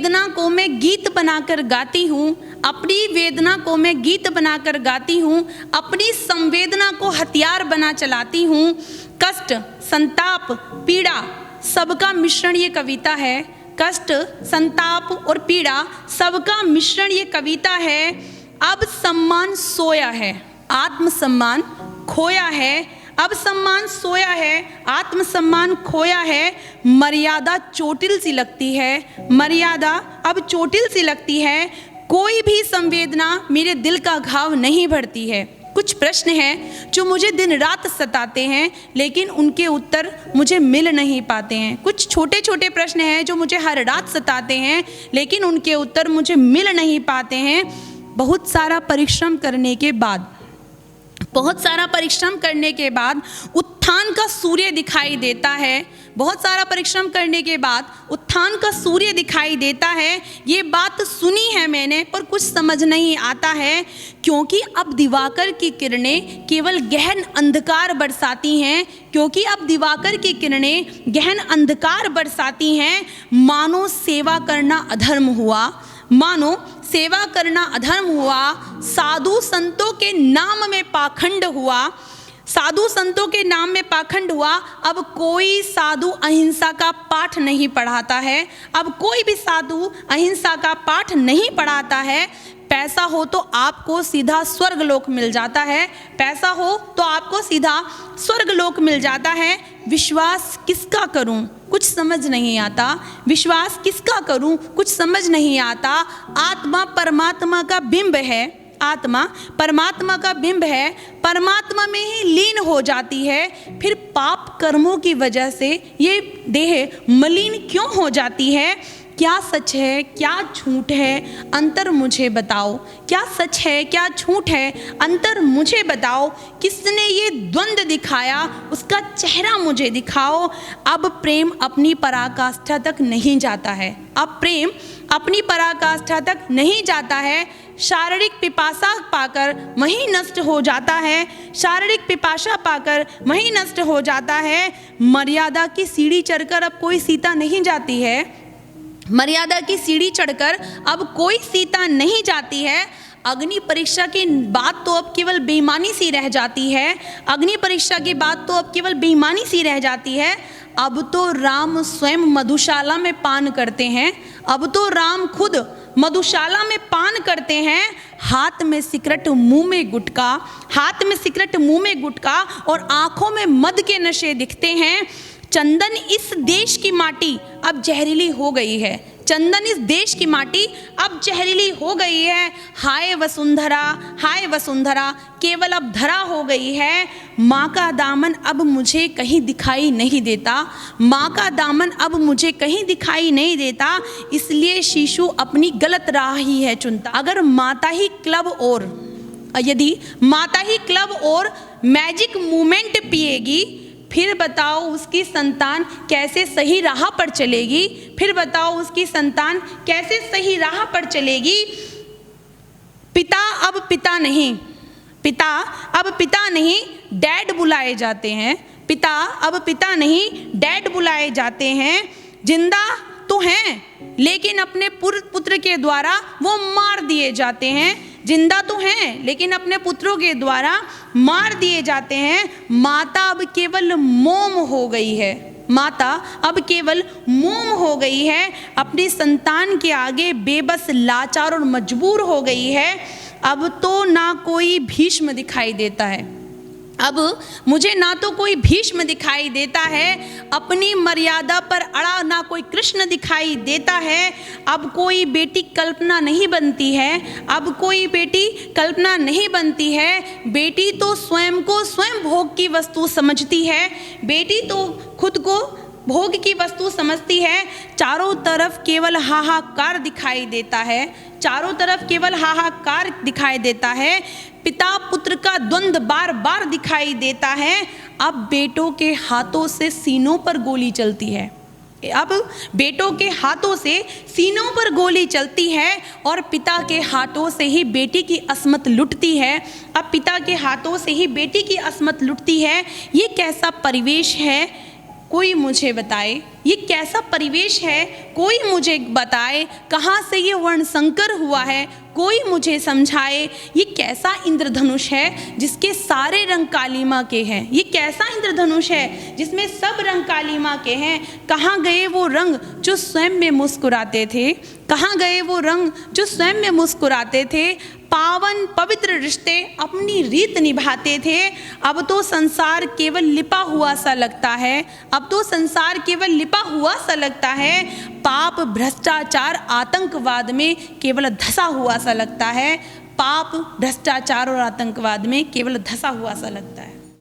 वेदना को मैं गीत बनाकर गाती हूँ, अपनी वेदना को मैं गीत बनाकर गाती हूँ, अपनी संवेदना को हथियार बना चलाती हूँ। कष्ट, संताप, पीड़ा सबका मिश्रण ये कविता है। कष्ट, संताप और पीड़ा सबका मिश्रण ये कविता है। अब सम्मान सोया है, आत्मसम्मान खोया है। अब सम्मान सोया है, आत्मसम्मान खोया है। मर्यादा चोटिल सी लगती है, मर्यादा अब चोटिल सी लगती है। कोई भी संवेदना मेरे दिल का घाव नहीं भरती है। कुछ प्रश्न हैं जो मुझे दिन रात सताते हैं, लेकिन उनके उत्तर मुझे मिल नहीं पाते हैं। कुछ छोटे छोटे प्रश्न हैं जो मुझे हर रात सताते हैं, लेकिन उनके उत्तर मुझे मिल नहीं पाते हैं। बहुत सारा परिश्रम करने के बाद, बहुत सारा परिश्रम करने के बाद उत्थान का सूर्य दिखाई देता है। बहुत सारा परिश्रम करने के बाद उत्थान का सूर्य दिखाई देता है। ये बात सुनी है मैंने, पर कुछ समझ नहीं आता है, क्योंकि अब दिवाकर की किरणें केवल गहन अंधकार बरसाती हैं। क्योंकि अब दिवाकर की किरणें गहन अंधकार बरसाती हैं। मानो सेवा करना अधर्म हुआ, मानो सेवा करना अधर्म हुआ। साधु संतों के नाम में पाखंड हुआ, साधु संतों के नाम में पाखंड हुआ। अब कोई साधु अहिंसा का पाठ नहीं पढ़ाता है, अब कोई भी साधु अहिंसा का पाठ नहीं पढ़ाता है। पैसा हो तो आपको सीधा स्वर्गलोक मिल जाता है, पैसा हो तो आपको सीधा स्वर्गलोक मिल जाता है। विश्वास किसका करूं कुछ समझ नहीं आता, विश्वास किसका करूं कुछ समझ नहीं आता। आत्मा परमात्मा का बिंब है, आत्मा परमात्मा का बिंब है, परमात्मा में ही लीन हो जाती है। फिर पाप कर्मों की वजह से ये देह मलिन क्यों हो जाती है? क्या सच है, क्या झूठ है, अंतर मुझे बताओ। क्या सच है, क्या झूठ है, अंतर मुझे बताओ। किसने ये द्वंद्व दिखाया, उसका चेहरा मुझे दिखाओ। अब प्रेम अपनी पराकाष्ठा तक नहीं जाता है, अब प्रेम अपनी पराकाष्ठा तक नहीं जाता है। शारीरिक पिपासा पाकर वहीं नष्ट हो जाता है, शारीरिक पिपासा पाकर वहीं नष्ट हो जाता है। मर्यादा की सीढ़ी चढ़कर अब कोई सीता नहीं जाती है, मर्यादा की सीढ़ी चढ़कर अब कोई सीता नहीं जाती है। अग्नि परीक्षा की बात तो अब केवल बेईमानी सी रह जाती है, अग्नि परीक्षा की बात तो अब केवल बेईमानी सी रह जाती है। अब तो राम स्वयं मधुशाला में पान करते हैं, अब तो राम खुद मधुशाला में पान करते हैं। हाथ में सिगरेट मुंह में गुटखा, हाथ में सिगरेट मुंह में गुटखा और आंखों में मद के नशे दिखते हैं। चंदन इस देश की माटी अब जहरीली हो गई है, चंदन इस देश की माटी अब जहरीली हो गई है। हाय वसुंधरा, हाय वसुंधरा केवल अब धरा हो गई है। माँ का दामन अब मुझे कहीं दिखाई नहीं देता, माँ का दामन अब मुझे कहीं दिखाई नहीं देता। इसलिए शिशु अपनी गलत राह ही है चुनता। अगर माता ही क्लब और यदि माता ही क्लब और मैजिक मूवमेंट पिएगी, फिर बताओ उसकी संतान कैसे सही राह पर चलेगी, फिर बताओ उसकी संतान कैसे सही राह पर चलेगी। पिता अब पिता नहीं, पिता अब पिता नहीं डैड बुलाए जाते हैं, पिता अब पिता नहीं डैड बुलाए जाते हैं। जिंदा तो हैं लेकिन अपने पुत्र के द्वारा वो मार दिए जाते हैं, जिंदा तो हैं लेकिन अपने पुत्रों के द्वारा मार दिए जाते हैं। माता अब केवल मोम हो गई है, माता अब केवल मोम हो गई है, अपनी संतान के आगे बेबस लाचार और मजबूर हो गई है। अब तो ना कोई भीष्म दिखाई देता है, अब मुझे ना तो कोई भीष्म दिखाई देता है, अपनी मर्यादा पर अड़ा ना कोई कृष्ण दिखाई देता है। अब कोई बेटी कल्पना नहीं बनती है, अब कोई बेटी कल्पना नहीं बनती है। बेटी तो स्वयं को स्वयं भोग की वस्तु समझती है, बेटी तो खुद को भोग की वस्तु समझती है। चारों तरफ केवल हाहाकार दिखाई देता है, चारों तरफ केवल हाहाकार दिखाई देता है। पिता पुत्र का द्वंद्व बार बार दिखाई देता है। अब बेटों के हाथों से सीनों पर गोली चलती है, अब बेटों के हाथों से सीनों पर गोली चलती है और पिता के हाथों से ही बेटी की अस्मत लुटती है। अब पिता के हाथों से ही बेटी की अस्मत लुटती है। ये कैसा परिवेश है, कोई मुझे बताए। ये कैसा परिवेश है, कोई मुझे बताए, कहाँ से ये वर्ण संकर हुआ है, कोई मुझे समझाए। ये कैसा इंद्रधनुष है जिसके सारे रंग कालीमा के हैं, ये कैसा इंद्रधनुष है जिसमें सब रंग कालीमा के हैं। कहाँ गए वो रंग जो स्वयं में मुस्कुराते थे, कहाँ गए वो रंग जो स्वयं में मुस्कुराते थे। पावन पवित्र रिश्ते अपनी रीत निभाते थे। अब तो संसार केवल लिपा हुआ सा लगता है, अब तो संसार केवल लिपा हुआ सा लगता है। पाप भ्रष्टाचार आतंकवाद में केवल धंसा हुआ सा लगता है, पाप भ्रष्टाचार और आतंकवाद में केवल धंसा हुआ सा लगता है।